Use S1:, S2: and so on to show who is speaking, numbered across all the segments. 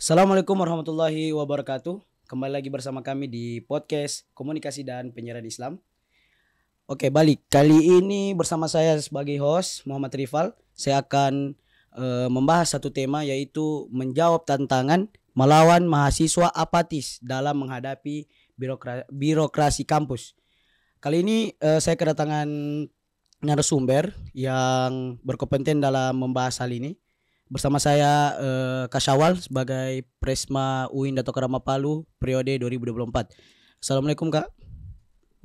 S1: Assalamualaikum warahmatullahi wabarakatuh. Kembali lagi bersama kami di podcast Komunikasi dan Penyiaran Islam. Oke, balik. Kali ini bersama saya sebagai host Muhammad Rifal. Saya akan membahas satu tema, yaitu menjawab tantangan melawan mahasiswa apatis dalam menghadapi birokrasi kampus. Kali ini saya kedatangan narasumber yang berkompeten dalam membahas hal ini. Bersama saya Kak Syawal sebagai Presma UIN Dato Karama Palu periode 2024. Assalamualaikum Kak.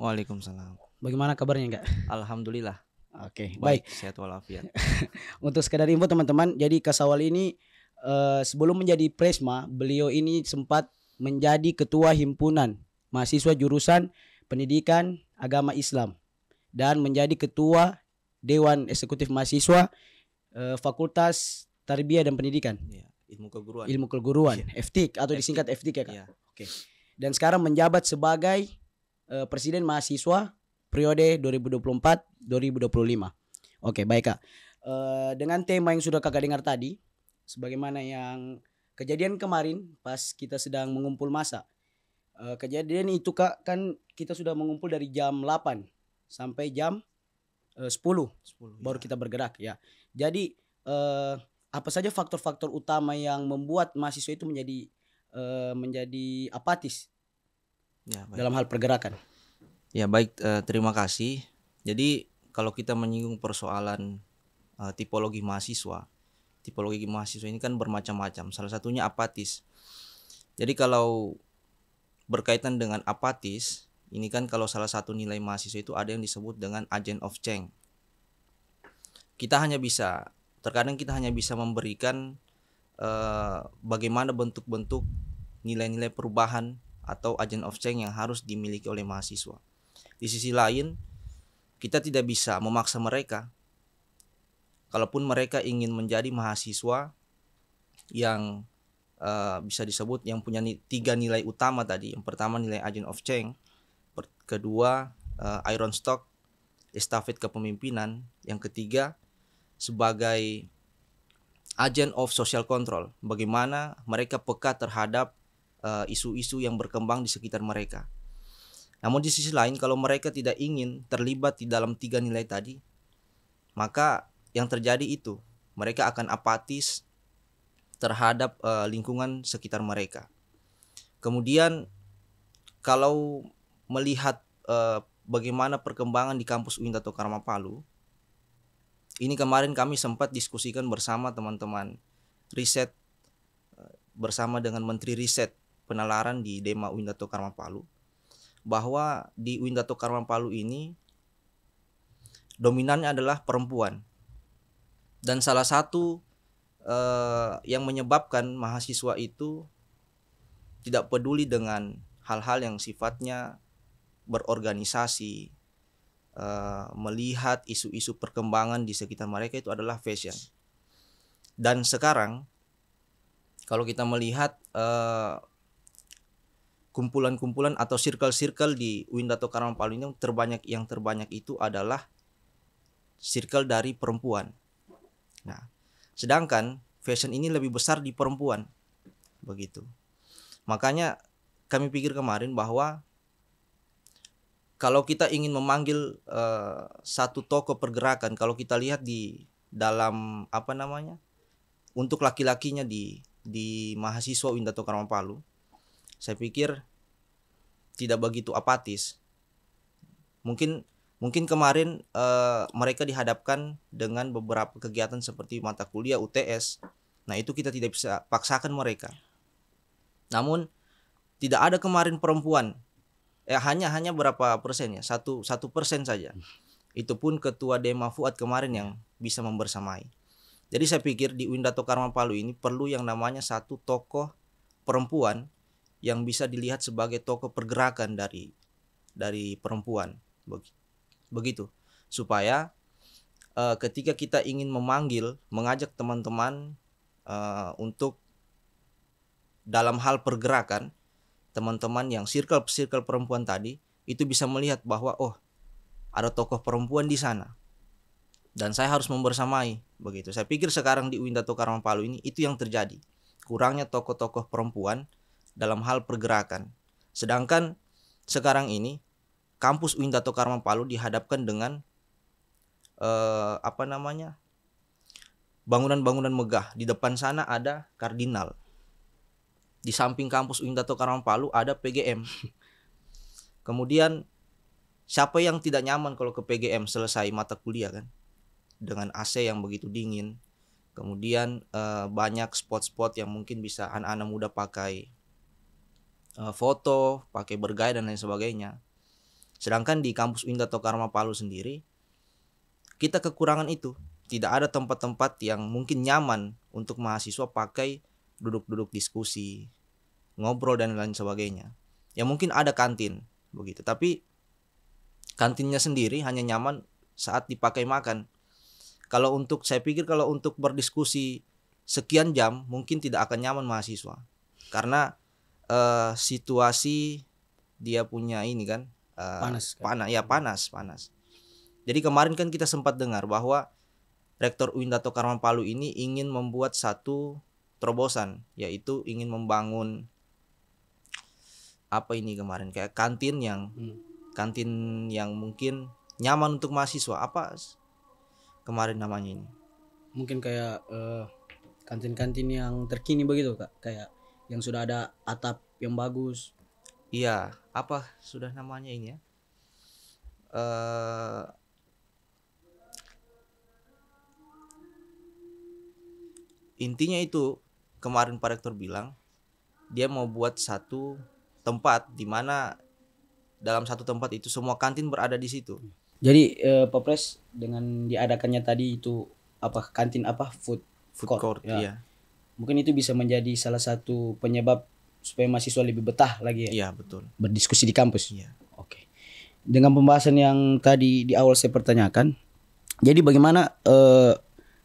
S2: Waalaikumsalam.
S1: Bagaimana kabarnya Kak?
S2: Alhamdulillah.
S1: Oke,
S2: Baik,
S1: baik.
S2: sehat walafiat.
S1: Untuk sekedar info teman-teman, jadi Kak Syawal ini sebelum menjadi Presma, beliau ini sempat menjadi ketua himpunan mahasiswa jurusan Pendidikan Agama Islam dan menjadi ketua Dewan Eksekutif Mahasiswa Fakultas Tarbiyah dan Pendidikan.
S2: Ya, ilmu
S1: keguruan, FTIK atau disingkat FTIK ya Kak.
S2: Ya.
S1: Oke. Dan sekarang menjabat sebagai Presiden Mahasiswa periode 2024-2025. Oke, baik Kak. Dengan tema yang sudah Kakak dengar tadi, sebagaimana yang kejadian kemarin pas kita sedang mengumpul massa. Kejadian itu Kak, kan kita sudah mengumpul dari jam 8 sampai jam 10 baru
S2: ya.
S1: kita bergerak ya. Jadi apa saja faktor-faktor utama yang membuat mahasiswa itu menjadi apatis dalam hal pergerakan?
S2: Ya baik, terima kasih. Jadi kalau kita menyinggung persoalan tipologi mahasiswa ini kan bermacam-macam. Salah satunya apatis. Jadi kalau berkaitan dengan apatis, ini kan kalau salah satu nilai mahasiswa itu ada yang disebut dengan agent of change. Terkadang kita hanya bisa memberikan bagaimana bentuk-bentuk nilai-nilai perubahan atau agent of change yang harus dimiliki oleh mahasiswa. Di sisi lain, kita tidak bisa memaksa mereka. Kalaupun mereka ingin menjadi mahasiswa yang bisa disebut yang punya tiga nilai utama tadi. Yang pertama nilai agent of change, kedua iron stock, estafet kepemimpinan, yang ketiga sebagai agent of social control, bagaimana mereka peka terhadap isu-isu yang berkembang di sekitar mereka. Namun di sisi lain, kalau mereka tidak ingin terlibat di dalam tiga nilai tadi, maka yang terjadi itu mereka akan apatis terhadap lingkungan sekitar mereka. Kemudian kalau melihat bagaimana perkembangan di kampus UIN Dato Karama Palu, ini kemarin kami sempat diskusikan bersama teman-teman riset bersama dengan Menteri Riset Penalaran di Dema UIN Dato Karama Palu, bahwa di UIN Dato Karama Palu ini dominannya adalah perempuan. Dan salah satu yang menyebabkan mahasiswa itu tidak peduli dengan hal-hal yang sifatnya berorganisasi, melihat isu-isu perkembangan di sekitar mereka, itu adalah fashion. Dan sekarang kalau kita melihat kumpulan-kumpulan atau circle-circle di UIN Dato Karama Palu ini yang terbanyak itu adalah circle dari perempuan. Nah, sedangkan fashion ini lebih besar di perempuan, begitu. Makanya kami pikir kemarin bahwa kalau kita ingin memanggil satu tokoh pergerakan, kalau kita lihat di dalam untuk laki-lakinya di mahasiswa UIN Dato Karama Palu, saya pikir tidak begitu apatis. Mungkin kemarin mereka dihadapkan dengan beberapa kegiatan seperti mata kuliah UTS. Nah, itu kita tidak bisa paksakan mereka. Namun tidak ada kemarin perempuan. Hanya berapa persen ya? 1% saja. Itu pun Ketua Dema Fuad kemarin yang bisa membersamai. Jadi saya pikir di UIN Dato Karama Palu ini perlu yang namanya satu tokoh perempuan yang bisa dilihat sebagai tokoh pergerakan dari perempuan. Begitu. Supaya ketika kita ingin mengajak teman-teman untuk dalam hal pergerakan, teman-teman yang circle perempuan tadi itu bisa melihat bahwa ada tokoh perempuan di sana dan saya harus membersamai, begitu. Saya pikir sekarang di UIN Dato Karama Palu ini itu yang terjadi. kurangnya tokoh-tokoh perempuan dalam hal pergerakan. Sedangkan sekarang ini kampus UIN Dato Karma Palu dihadapkan dengan bangunan-bangunan megah. Di depan sana ada kardinal. Di samping kampus UIN Dato Karma Palu ada PGM. Kemudian siapa yang tidak nyaman kalau ke PGM selesai mata kuliah kan? Dengan AC yang begitu dingin. Kemudian banyak spot-spot yang mungkin bisa anak-anak muda pakai foto, pakai bergaya dan lain sebagainya. Sedangkan di kampus UIN Dato Karma Palu sendiri kita kekurangan itu. Tidak ada tempat-tempat yang mungkin nyaman untuk mahasiswa pakai duduk-duduk diskusi, ngobrol dan lain sebagainya. Ya mungkin ada kantin begitu, tapi kantinnya sendiri hanya nyaman saat dipakai makan. Saya pikir kalau untuk berdiskusi sekian jam mungkin tidak akan nyaman mahasiswa. Karena situasi dia punya ini kan panas. Jadi kemarin kan kita sempat dengar bahwa Rektor UIN Dato Karma Palu ini ingin membuat satu terobosan, yaitu ingin membangun kayak kantin yang mungkin nyaman untuk mahasiswa. Apa kemarin namanya ini?
S1: Mungkin kayak kantin-kantin yang terkini begitu Kak, kayak yang sudah ada atap yang bagus.
S2: Iya, apa sudah namanya ini ya? Intinya itu kemarin Pak Rektor bilang dia mau buat satu tempat di mana dalam satu tempat itu semua kantin berada di situ.
S1: Jadi Pak Pres dengan diadakannya tadi itu kantin food
S2: court
S1: ya.
S2: Iya.
S1: Mungkin itu bisa menjadi salah satu penyebab supaya mahasiswa lebih betah lagi ya.
S2: Iya, betul.
S1: Berdiskusi di kampus.
S2: Iya.
S1: Oke. Dengan pembahasan yang tadi di awal saya pertanyakan, jadi bagaimana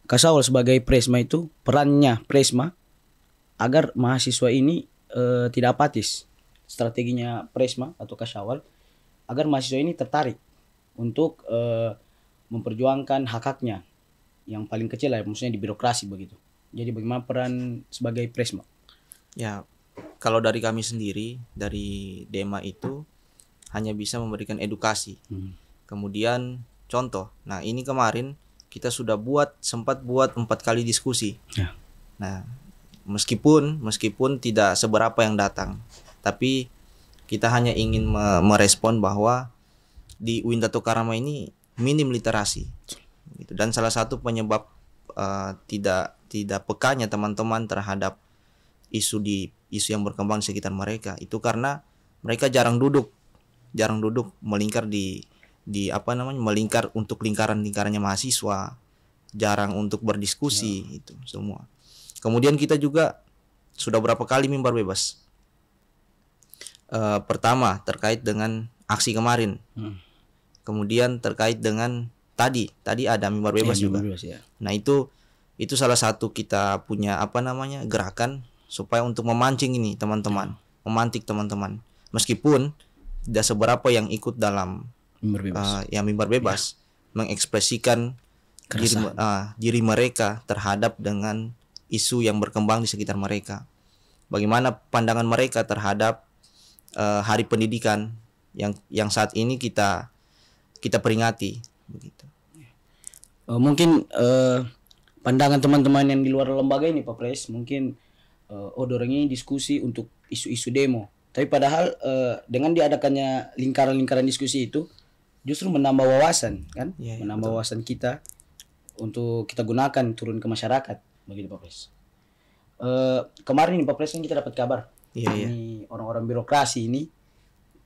S1: Kasawal sebagai Presma itu perannya Presma agar mahasiswa ini tidak apatis, strateginya Presma atau Kasawal agar mahasiswa ini tertarik untuk memperjuangkan hak-haknya yang paling kecil lah, maksudnya di birokrasi begitu. Jadi bagaimana peran sebagai Presma?
S2: Ya, kalau dari kami sendiri dari Dema itu hanya bisa memberikan edukasi. Kemudian contoh. Nah, ini kemarin kita sudah sempat buat 4 kali diskusi.
S1: Ya.
S2: Nah, meskipun tidak seberapa yang datang, tapi kita hanya ingin merespon bahwa di UIN Dato Karma ini minim literasi. Gitu. Dan salah satu penyebab tidak pekanya teman-teman terhadap isu yang berkembang di sekitar mereka itu karena mereka jarang duduk melingkar melingkar untuk lingkarannya mahasiswa, jarang untuk berdiskusi itu semua. Kemudian kita juga sudah berapa kali mimbar bebas. Pertama terkait dengan aksi kemarin. Kemudian terkait dengan tadi ada mimbar bebas juga.
S1: Bebas, ya.
S2: Nah, itu salah satu kita punya gerakan supaya untuk memancing ini teman-teman, memantik teman-teman. Meskipun tidak seberapa yang ikut dalam mimbar bebas mengekspresikan diri mereka terhadap dengan isu yang berkembang di sekitar mereka. Bagaimana pandangan mereka terhadap Hari Pendidikan yang saat ini kita peringati begitu.
S1: Mungkin pandangan teman-teman yang di luar lembaga ini Pak Pres mungkin dorong ini diskusi untuk isu-isu demo. Tapi padahal dengan diadakannya lingkaran-lingkaran diskusi itu justru menambah wawasan kan, menambah wawasan kita untuk kita gunakan turun ke masyarakat begitu Pak Pres. Kemarin nih Pak Pres kita dapat kabar ini orang-orang birokrasi ini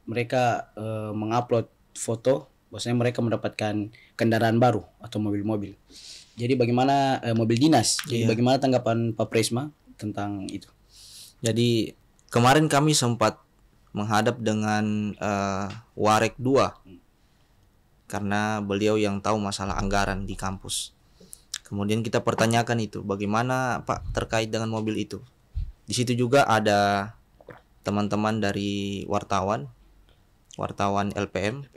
S1: mereka mengupload foto bahwasanya mereka mendapatkan kendaraan baru atau mobil-mobil. Jadi bagaimana mobil dinas? Jadi bagaimana tanggapan Pak Presma tentang itu?
S2: Jadi kemarin kami sempat menghadap dengan Warek 2 karena beliau yang tahu masalah anggaran di kampus. Kemudian kita pertanyakan itu, bagaimana Pak terkait dengan mobil itu? Di situ juga ada teman-teman dari wartawan LPM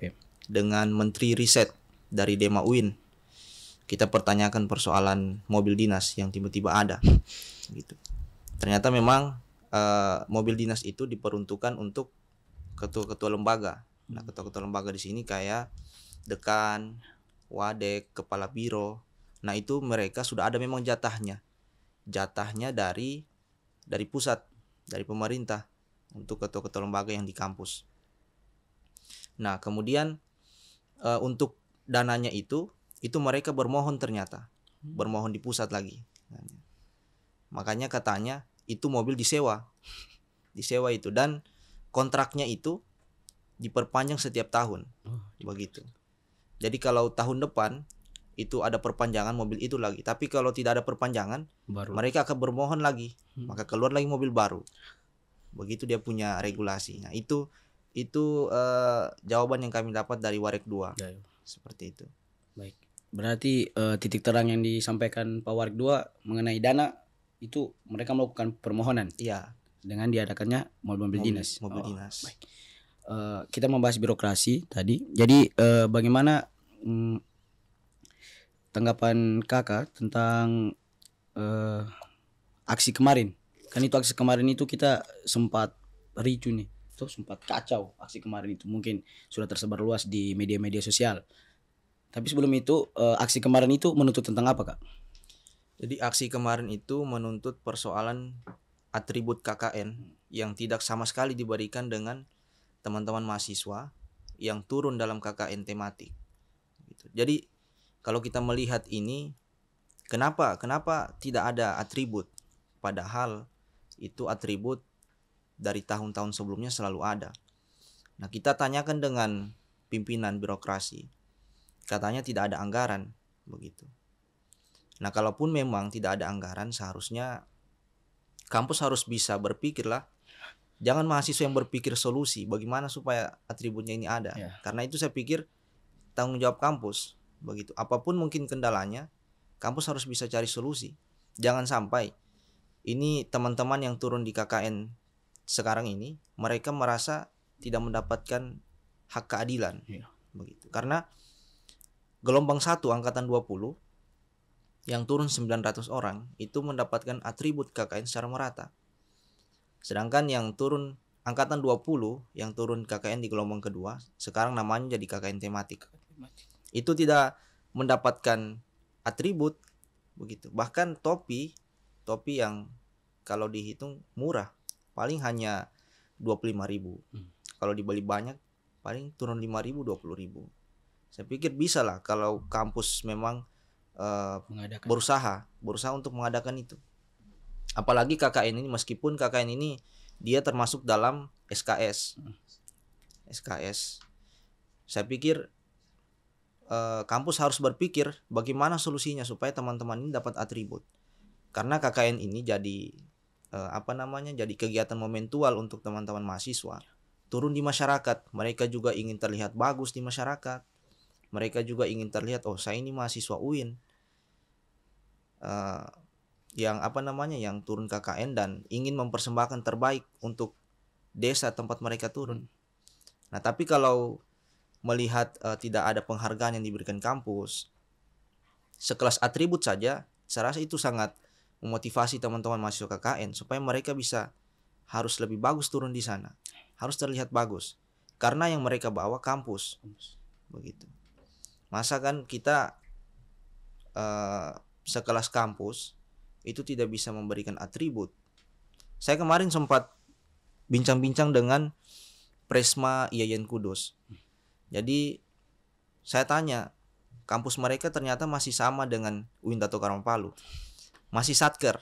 S2: dengan Menteri Riset dari Dema UIN. Kita pertanyakan persoalan mobil dinas yang tiba-tiba ada gitu. ternyata memang mobil dinas itu diperuntukkan untuk ketua-ketua lembaga. Nah, ketua-ketua lembaga di sini kayak dekan, wadek, kepala biro. Nah, itu mereka sudah ada memang jatahnya. Jatahnya dari pusat, dari pemerintah untuk ketua-ketua lembaga yang di kampus. Nah, kemudian untuk dananya itu mereka bermohon ternyata. Bermohon di pusat lagi. Makanya katanya itu mobil disewa. Disewa itu, dan kontraknya itu diperpanjang setiap tahun. Begitu. Jadi kalau tahun depan itu ada perpanjangan mobil itu lagi, tapi kalau tidak ada perpanjangan baru, mereka akan bermohon lagi, maka keluar lagi mobil baru. Begitu dia punya regulasi. Nah, itu jawaban yang kami dapat dari Warek 2. Ya. Seperti itu.
S1: Baik. Berarti titik terang yang disampaikan Pak Warek 2 mengenai dana itu mereka melakukan permohonan.
S2: Iya.
S1: Dengan diadakannya mobil dinas.
S2: Mobil dinas.
S1: Baik. Kita membahas birokrasi tadi. Jadi bagaimana tanggapan kakak tentang aksi kemarin? Kan itu aksi kemarin itu kita sempat ricu nih, tuh sempat kacau aksi kemarin itu, mungkin sudah tersebar luas di media-media sosial. Tapi sebelum itu aksi kemarin itu menuntut tentang apa, Kak?
S2: Jadi aksi kemarin itu menuntut persoalan atribut KKN yang tidak sama sekali diberikan dengan teman-teman mahasiswa yang turun dalam KKN tematik. Jadi kalau kita melihat ini, kenapa tidak ada atribut, padahal itu atribut dari tahun-tahun sebelumnya selalu ada. Nah, kita tanyakan dengan pimpinan birokrasi, katanya tidak ada anggaran, begitu. Nah, kalaupun memang tidak ada anggaran, seharusnya kampus harus bisa berpikirlah. Jangan mahasiswa yang berpikir solusi bagaimana supaya atributnya ini ada. Ya. Karena itu saya pikir tanggung jawab kampus, begitu. Apapun mungkin kendalanya, kampus harus bisa cari solusi. Jangan sampai ini teman-teman yang turun di KKN sekarang ini, mereka merasa tidak mendapatkan hak keadilan. Ya. Begitu. Karena gelombang 1 angkatan 20 yang turun 900 orang itu mendapatkan atribut KKN secara merata. Sedangkan yang turun angkatan 20 yang turun KKN di gelombang kedua sekarang namanya jadi KKN tematik. Itu tidak mendapatkan atribut, begitu. Bahkan topi yang kalau dihitung murah paling hanya 25.000. Kalau dibeli banyak paling turun 5.000, 20.000. Saya pikir bisa lah kalau kampus memang berusaha untuk mengadakan itu. Apalagi KKN ini, meskipun KKN ini dia termasuk dalam SKS. Saya pikir kampus harus berpikir bagaimana solusinya supaya teman-teman ini dapat atribut. Karena KKN ini jadi jadi kegiatan momentual untuk teman-teman mahasiswa. Turun di masyarakat, mereka juga ingin terlihat bagus di masyarakat. Mereka juga ingin terlihat, oh saya ini mahasiswa UIN. Yang turun KKN dan ingin mempersembahkan terbaik untuk desa tempat mereka turun. Nah, tapi kalau melihat tidak ada penghargaan yang diberikan kampus, sekelas atribut saja, saya rasa itu sangat memotivasi teman-teman mahasiswa KKN supaya mereka harus lebih bagus turun di sana, harus terlihat bagus, karena yang mereka bawa kampus, begitu. Masa kan kita sekelas kampus itu tidak bisa memberikan atribut. Saya kemarin sempat bincang-bincang dengan Presma IAIN Kudus. Jadi saya tanya, kampus mereka ternyata masih sama dengan UIN Dato Karang Palu. Masih satker.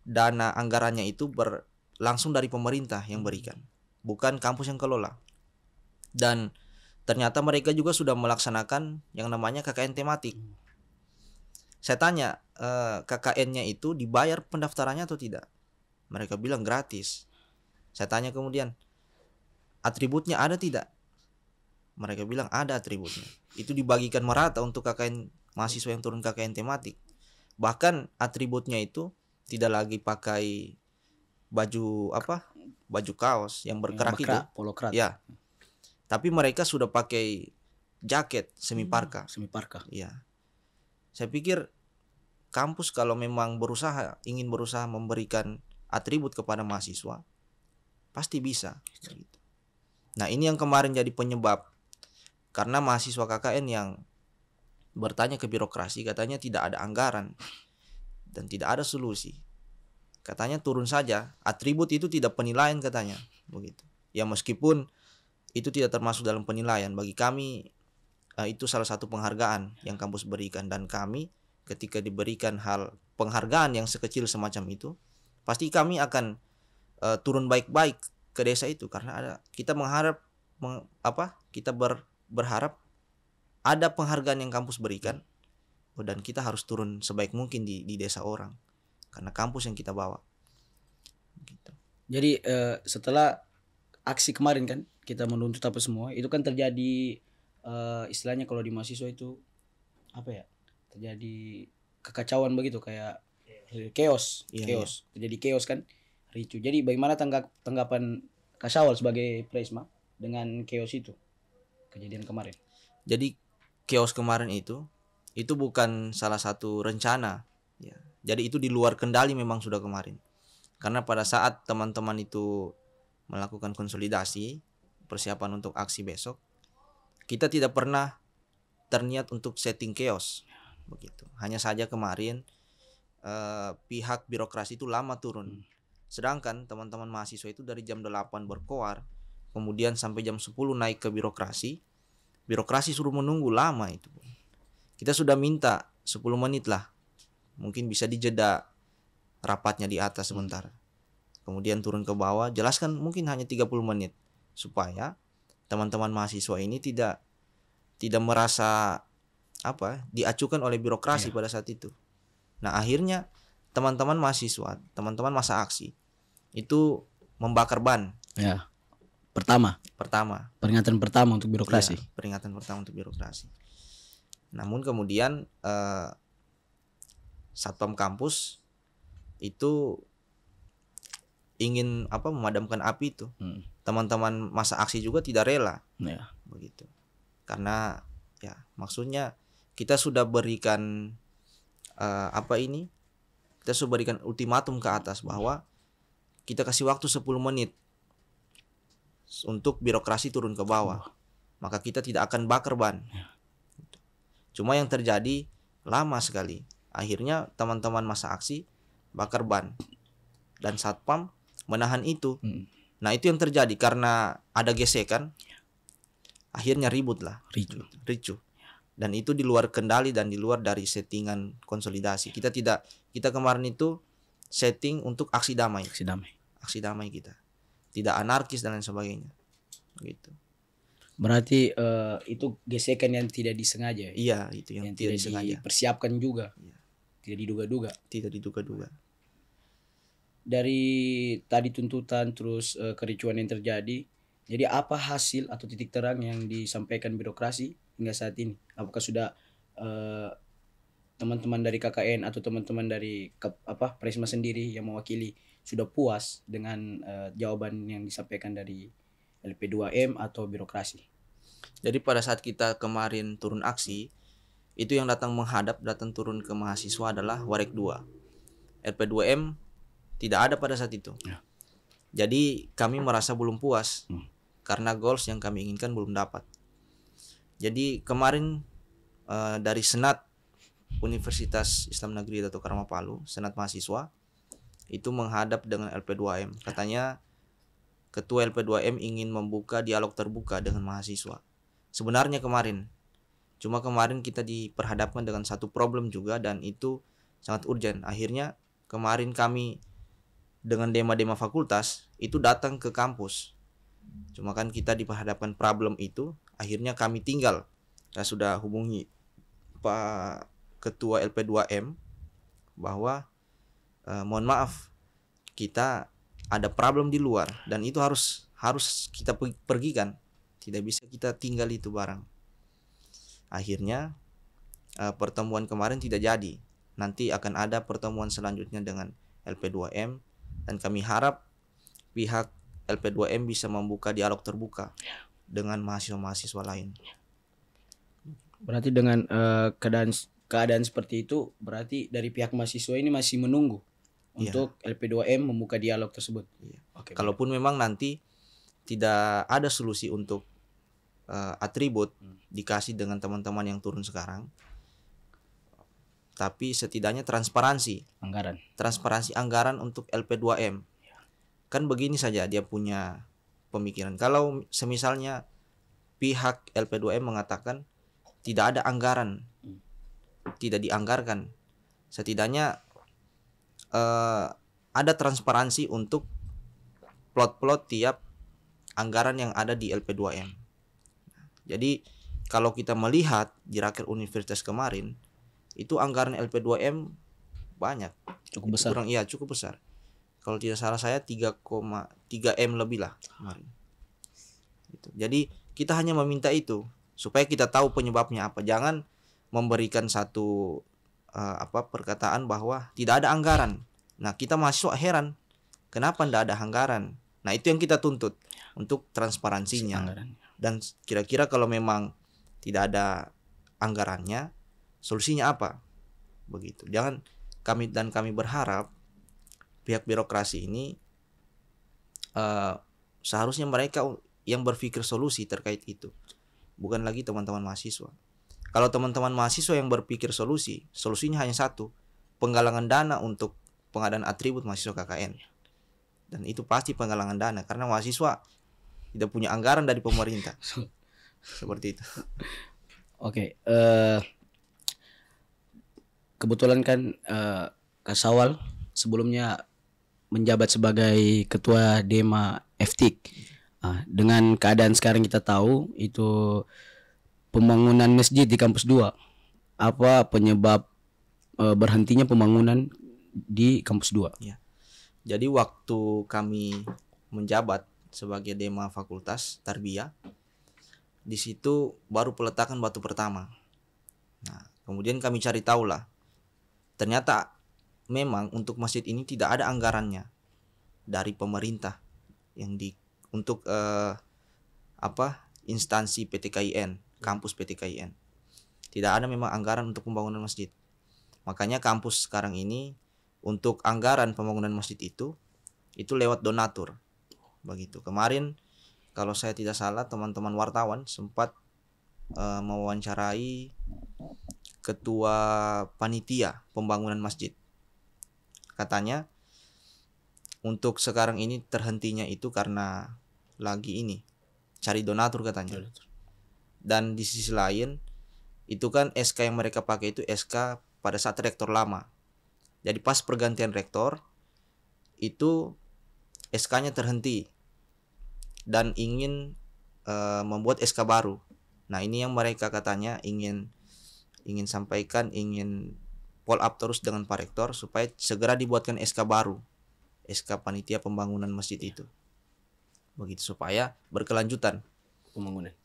S2: Dana anggarannya itu langsung dari pemerintah yang berikan, bukan kampus yang kelola. Dan ternyata mereka juga sudah melaksanakan yang namanya KKN tematik. Saya tanya, KKN-nya itu dibayar pendaftarannya atau tidak? Mereka bilang gratis. Saya tanya kemudian, atributnya ada tidak? Mereka bilang ada atributnya. Itu dibagikan merata untuk KKN mahasiswa yang turun KKN tematik. Bahkan atributnya itu tidak lagi pakai baju kaos yang berkerak itu.
S1: Polokrat.
S2: Ya. Tapi mereka sudah pakai jaket semi parka.
S1: Semi parka.
S2: Iya. Saya pikir kampus kalau memang ingin berusaha memberikan atribut kepada mahasiswa, pasti bisa. Gitu. Nah ini yang kemarin jadi penyebab, karena mahasiswa KKN yang bertanya ke birokrasi katanya tidak ada anggaran dan tidak ada solusi. Katanya turun saja, atribut itu tidak penilaian katanya, begitu. Ya meskipun itu tidak termasuk dalam penilaian, bagi kami itu salah satu penghargaan yang kampus berikan, dan kami ketika diberikan hal penghargaan yang sekecil semacam itu, pasti kami akan turun baik-baik ke desa itu, karena kita berharap ada penghargaan yang kampus berikan, dan kita harus turun sebaik mungkin di desa orang, karena kampus yang kita bawa. Gitu.
S1: Jadi setelah aksi kemarin kan kita menuntut apa semua, itu kan terjadi istilahnya kalau di mahasiswa itu apa ya, terjadi kekacauan begitu, kayak chaos. Terjadi chaos kan, ricu. Jadi bagaimana tanggapan Kak Syawal sebagai Presma dengan chaos itu, kejadian kemarin?
S2: Jadi chaos kemarin itu bukan salah satu rencana, ya. Jadi itu di luar kendali memang sudah kemarin. Karena pada saat teman-teman itu melakukan konsolidasi persiapan untuk aksi besok, kita tidak pernah terniat untuk setting chaos, begitu. Hanya saja kemarin pihak birokrasi itu lama turun. Sedangkan teman-teman mahasiswa itu dari jam 8 berkoar, kemudian sampai jam 10 naik ke birokrasi. Birokrasi suruh menunggu lama itu. Kita sudah minta 10 menit lah, mungkin bisa dijeda rapatnya di atas sebentar, kemudian turun ke bawah, jelaskan mungkin hanya 30 menit, supaya teman-teman mahasiswa ini tidak merasa diacukan oleh birokrasi pada saat itu. Nah akhirnya teman-teman mahasiswa, teman-teman masa aksi itu membakar ban.
S1: Ya. Pertama. Peringatan pertama untuk birokrasi.
S2: Ya, peringatan pertama untuk birokrasi. Namun kemudian Satpam kampus itu ingin memadamkan api itu. Teman-teman masa aksi juga tidak rela.
S1: Ya.
S2: Begitu. Karena ya maksudnya kita sudah berikan kita sudah berikan ultimatum ke atas bahwa kita kasih waktu 10 menit untuk birokrasi turun ke bawah, maka kita tidak akan bakar ban. Cuma yang terjadi lama sekali. Akhirnya teman-teman masa aksi bakar ban, dan Satpam menahan itu. Nah itu yang terjadi karena ada gesekan, akhirnya ribut lah, ricu. Dan itu di luar kendali dan di luar dari settingan konsolidasi. Kita kemarin itu setting untuk aksi damai kita, tidak anarkis dan lain sebagainya, gitu.
S1: Berarti itu gesekan yang tidak disengaja.
S2: Iya, itu yang tidak disengaja.
S1: Dipersiapkan juga. Iya. Tidak diduga-duga. Dari tadi tuntutan terus kericuan yang terjadi, jadi apa hasil atau titik terang yang disampaikan birokrasi hingga saat ini? Apakah sudah teman-teman dari KKN atau teman-teman dari Presma sendiri yang mewakili sudah puas dengan jawaban yang disampaikan dari LP2M atau birokrasi?
S2: Jadi pada saat kita kemarin turun aksi, itu yang datang turun ke mahasiswa adalah Warek 2. LP2M tidak ada pada saat itu. Ya. Jadi kami merasa belum puas karena goals yang kami inginkan belum dapat. Jadi kemarin dari Senat Universitas Islam Negeri Dato Karma Palu, Senat Mahasiswa, itu menghadap dengan LP2M. Katanya Ketua LP2M ingin membuka dialog terbuka dengan mahasiswa. Sebenarnya kemarin kita diperhadapkan dengan satu problem juga, dan itu sangat urgent. Akhirnya kemarin kami dengan dema-dema fakultas itu datang ke kampus. Cuma kan kita diperhadapkan problem itu, akhirnya kami tinggal. Saya sudah hubungi Pak Ketua LP2M bahwa mohon maaf, kita ada problem di luar dan itu harus kita pergikan. Tidak bisa kita tinggal itu barang. Akhirnya pertemuan kemarin tidak jadi. Nanti akan ada pertemuan selanjutnya dengan LP2M, dan kami harap pihak LP2M bisa membuka dialog terbuka dengan mahasiswa-mahasiswa lain.
S1: Berarti dengan keadaan keadaan seperti itu berarti dari pihak mahasiswa ini masih menunggu
S2: Iya.
S1: untuk LP2M membuka dialog tersebut.
S2: Iya.
S1: Oke.
S2: Kalaupun memang nanti tidak ada solusi untuk atribut dikasih dengan teman-teman yang turun sekarang, tapi setidaknya transparansi anggaran untuk LP2M. Kan begini saja dia punya pemikiran. Kalau semisalnya pihak LP2M mengatakan tidak ada anggaran, tidak dianggarkan, setidaknya ada transparansi untuk plot-plot tiap anggaran yang ada di LP2M. Jadi kalau kita melihat di Raker Universitas kemarin, itu anggaran LP2M banyak,
S1: cukup besar.
S2: Cukup besar. Kalau tidak salah saya 3,3 M lebih lah kemarin. Gitu. Jadi kita hanya meminta itu supaya kita tahu penyebabnya apa. Jangan memberikan satu perkataan bahwa tidak ada anggaran. Nah, kita mahasiswa heran, kenapa tidak ada anggaran? Nah, itu yang kita tuntut untuk transparansinya. Dan kira-kira kalau memang tidak ada anggarannya, solusinya apa? Begitu. Kami berharap pihak birokrasi ini seharusnya mereka yang berpikir solusi terkait itu, bukan lagi teman-teman mahasiswa. Kalau teman-teman mahasiswa yang berpikir solusinya hanya satu, penggalangan dana untuk pengadaan atribut mahasiswa KKN. Dan itu pasti penggalangan dana karena mahasiswa tidak punya anggaran dari pemerintah. Seperti itu.
S1: Oke, kebetulan kan Kak Sawal sebelumnya menjabat sebagai ketua Dema FTIK. Dengan keadaan sekarang kita tahu itu pembangunan masjid di kampus 2. Apa penyebab berhentinya pembangunan di kampus 2?
S2: Ya. Jadi waktu kami menjabat sebagai Dema Fakultas Tarbiyah, di situ baru peletakan batu pertama. Nah, kemudian kami cari tahu lah. Ternyata memang untuk masjid ini tidak ada anggarannya dari pemerintah untuk instansi PTKIN, kampus PTKIN. Tidak ada memang anggaran untuk pembangunan masjid. Makanya kampus sekarang ini untuk anggaran pembangunan masjid itu lewat donatur. Begitu. Kemarin kalau saya tidak salah teman-teman wartawan sempat mewawancarai ketua panitia pembangunan masjid. Katanya untuk sekarang ini terhentinya itu karena lagi cari donatur katanya. Dan di sisi lain itu kan SK yang mereka pakai itu SK pada saat rektor lama. Jadi pas pergantian rektor itu SK-nya terhenti dan ingin membuat SK baru. Nah, ini yang mereka katanya ingin sampaikan, ingin follow up terus dengan Pak Rektor supaya segera dibuatkan SK baru, SK panitia pembangunan masjid itu. Begitu supaya berkelanjutan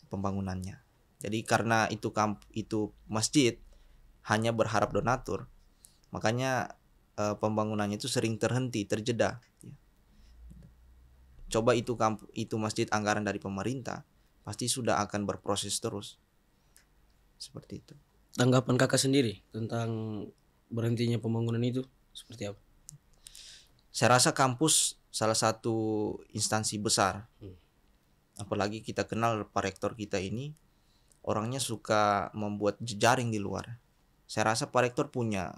S2: pembangunannya. Jadi karena itu masjid hanya berharap donatur, makanya pembangunannya itu sering terjeda. Coba itu masjid anggaran dari pemerintah, pasti sudah akan berproses terus. Seperti itu.
S1: Tanggapan kakak sendiri tentang berhentinya pembangunan itu seperti apa?
S2: Saya rasa kampus salah satu instansi besar. Apalagi kita kenal Pak Rektor kita ini orangnya suka membuat jejaring di luar. Saya rasa Pak Rektor punya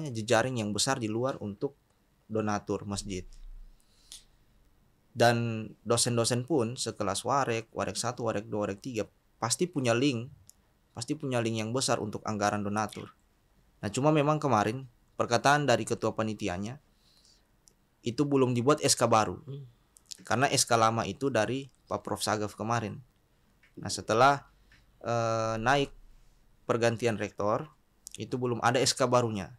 S2: jejaring yang besar di luar untuk donatur masjid. Dan dosen-dosen pun sekelas Warek 1, Warek 2, Warek 3 pasti punya link yang besar untuk anggaran donatur. Nah, cuma memang kemarin perkataan dari ketua panitianya itu belum dibuat SK baru. Karena SK lama itu dari Pak Prof Sagaf kemarin. Nah, setelah naik pergantian rektor itu belum ada SK barunya.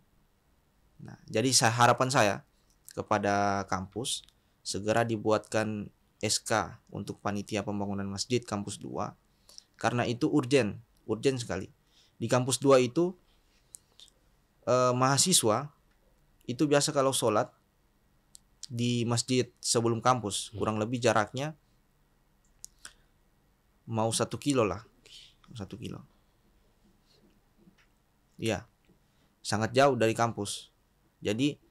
S2: Nah, jadi harapan saya kepada kampus segera dibuatkan SK untuk panitia pembangunan masjid kampus 2 karena itu urgen sekali. Di kampus 2 itu mahasiswa itu biasa kalau sholat di masjid sebelum kampus kurang lebih jaraknya mau 1 kilo lah, 1 kilo. Iya, sangat jauh dari kampus. Jadi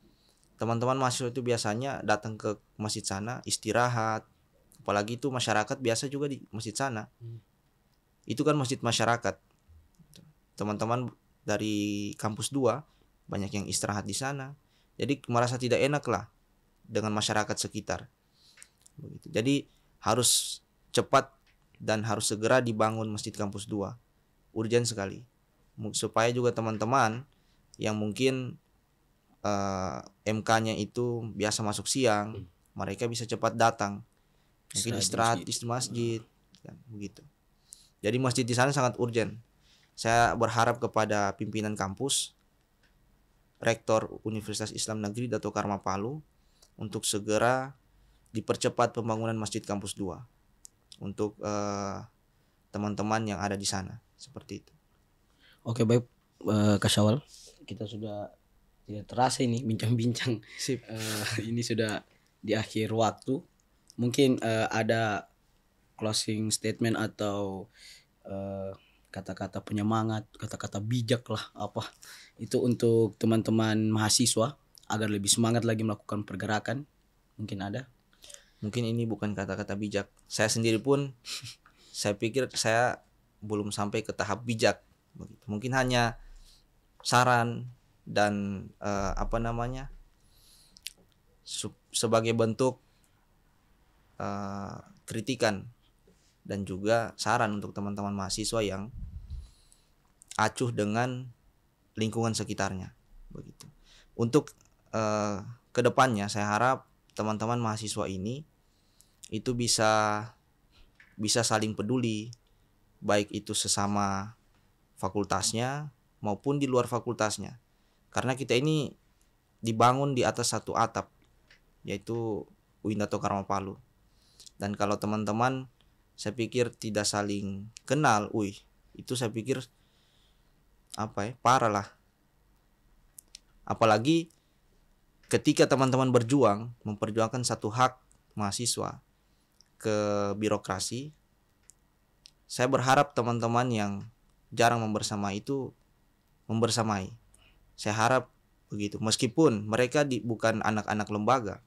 S2: teman-teman mahasiswa itu biasanya datang ke masjid sana istirahat. Apalagi itu masyarakat biasa juga di masjid sana. Itu kan masjid masyarakat. Teman-teman dari kampus 2 banyak yang istirahat di sana. Jadi merasa tidak enak lah dengan masyarakat sekitar. Begitu. Jadi harus cepat dan harus segera dibangun masjid kampus 2. Urgent sekali. Supaya juga teman-teman yang mungkin MK-nya itu biasa masuk siang, mereka bisa cepat datang. Mungkin istirahat di masjid, kan, begitu. Jadi masjid di sana sangat urgent. Saya berharap kepada pimpinan kampus, Rektor Universitas Islam Negeri Dato' Karma Palu untuk segera dipercepat pembangunan Masjid Kampus 2 untuk teman-teman yang ada di sana, seperti itu.
S1: Oke, baik Kak Syawal, kita sudah tidak terasa ini bincang-bincang.
S2: Sip.
S1: Ini sudah di akhir waktu. Mungkin ada closing statement atau kata-kata penyemangat, kata-kata bijak lah apa itu untuk teman-teman mahasiswa agar lebih semangat lagi melakukan pergerakan. Mungkin ada?
S2: Mungkin ini bukan kata-kata bijak. Saya sendiri pun saya pikir saya belum sampai ke tahap bijak. Mungkin hanya saran dan sebagai bentuk kritikan dan juga saran untuk teman-teman mahasiswa yang acuh dengan lingkungan sekitarnya, begitu. Untuk kedepannya saya harap teman-teman mahasiswa ini itu bisa saling peduli, baik itu sesama fakultasnya maupun di luar fakultasnya, karena kita ini dibangun di atas satu atap, yaitu UIN Dato' Karma Palu. Dan kalau teman-teman saya pikir tidak saling kenal, itu saya pikir parah lah. Apalagi ketika teman-teman berjuang memperjuangkan satu hak mahasiswa ke birokrasi, saya berharap teman-teman yang jarang membersamai itu membersamai. Saya harap begitu, meskipun mereka bukan anak-anak lembaga.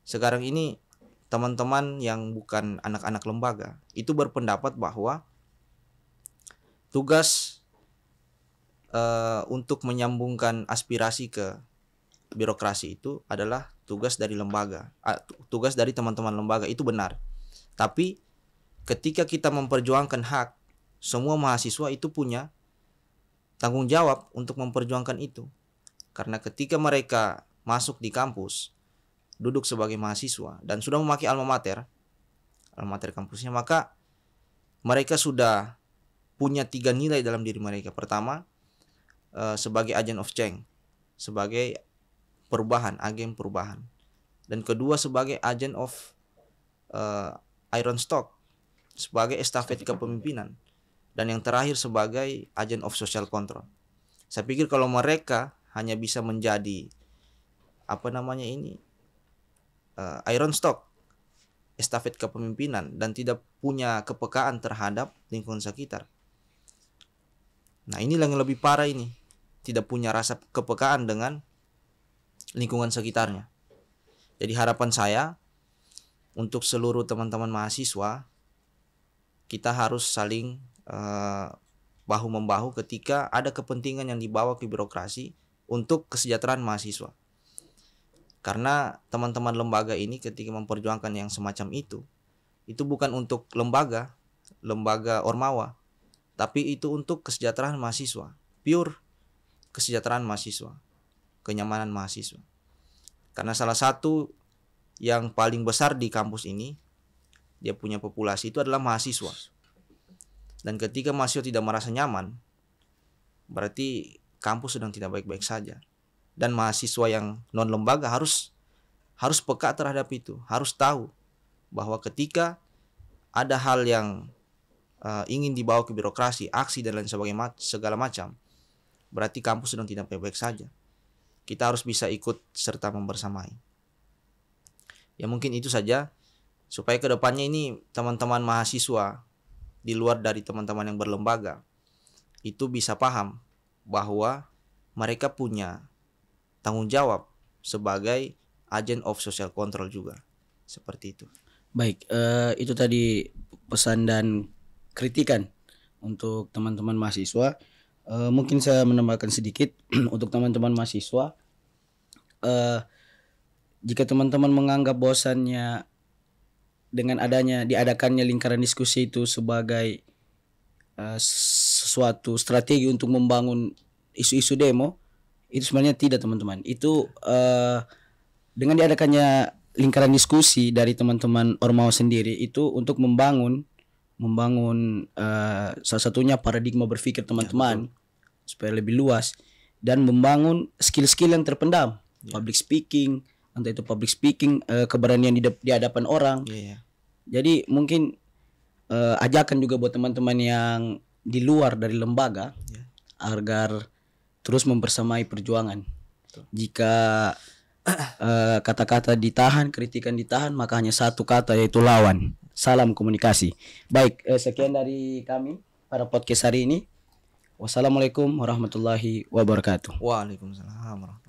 S2: Sekarang ini teman-teman yang bukan anak-anak lembaga itu berpendapat bahwa tugas untuk menyambungkan aspirasi ke birokrasi itu adalah tugas dari lembaga, tugas dari teman-teman lembaga. Itu benar. Tapi ketika kita memperjuangkan hak, semua mahasiswa itu punya tanggung jawab untuk memperjuangkan itu. Karena ketika mereka masuk di kampus, duduk sebagai mahasiswa dan sudah memakai alma mater kampusnya, maka mereka sudah punya 3 nilai dalam diri mereka. Pertama, sebagai agent of change, sebagai agen perubahan. Dan kedua, sebagai agent of iron stock, sebagai estafet kepemimpinan. Dan yang terakhir sebagai agent of social control. Saya pikir kalau mereka hanya bisa menjadi iron stock, estafet kepemimpinan, dan tidak punya kepekaan terhadap lingkungan sekitar. Nah, ini yang lebih parah ini. Tidak punya rasa kepekaan dengan lingkungan sekitarnya. Jadi harapan saya untuk seluruh teman-teman mahasiswa, kita harus saling bahu-membahu ketika ada kepentingan yang dibawa ke birokrasi untuk kesejahteraan mahasiswa. Karena teman-teman lembaga ini ketika memperjuangkan yang semacam itu bukan untuk lembaga ormawa, tapi itu untuk kesejahteraan mahasiswa, pure kesejahteraan mahasiswa, kenyamanan mahasiswa. Karena salah satu yang paling besar di kampus ini, dia punya populasi itu adalah mahasiswa. Dan ketika mahasiswa tidak merasa nyaman, berarti kampus sedang tidak baik-baik saja. Dan mahasiswa yang non lembaga harus peka terhadap itu, harus tahu bahwa ketika ada hal yang ingin dibawa ke birokrasi, aksi dan lain sebagainya, segala macam, berarti kampus sedang tidak baik-baik saja. Kita harus bisa ikut serta membersamai. Ya mungkin itu saja, supaya kedepannya ini teman-teman mahasiswa di luar dari teman-teman yang berlembaga itu bisa paham bahwa mereka punya tanggung jawab sebagai agent of social control juga. Seperti itu.
S1: Baik, itu tadi pesan dan kritikan untuk teman-teman mahasiswa. Mungkin saya menambahkan sedikit untuk teman-teman mahasiswa. Jika teman-teman menganggap bosannya dengan diadakannya lingkaran diskusi itu sebagai sesuatu strategi untuk membangun isu-isu demo, itu sebenarnya tidak, teman-teman. Itu dengan diadakannya lingkaran diskusi dari teman-teman Ormawa sendiri itu untuk membangun salah satunya paradigma berpikir teman-teman supaya lebih luas dan membangun skill-skill yang terpendam, public speaking, entah itu public speaking, keberanian di hadapan orang. Jadi mungkin ajakan juga buat teman-teman yang di luar dari lembaga agar terus membersamai perjuangan. Jika kata-kata ditahan, kritikan ditahan, maka hanya satu kata, yaitu lawan. Salam komunikasi. Baik, sekian dari kami pada podcast hari ini. Wassalamualaikum warahmatullahi wabarakatuh.
S2: Waalaikumsalam warahmatullahi wabarakatuh.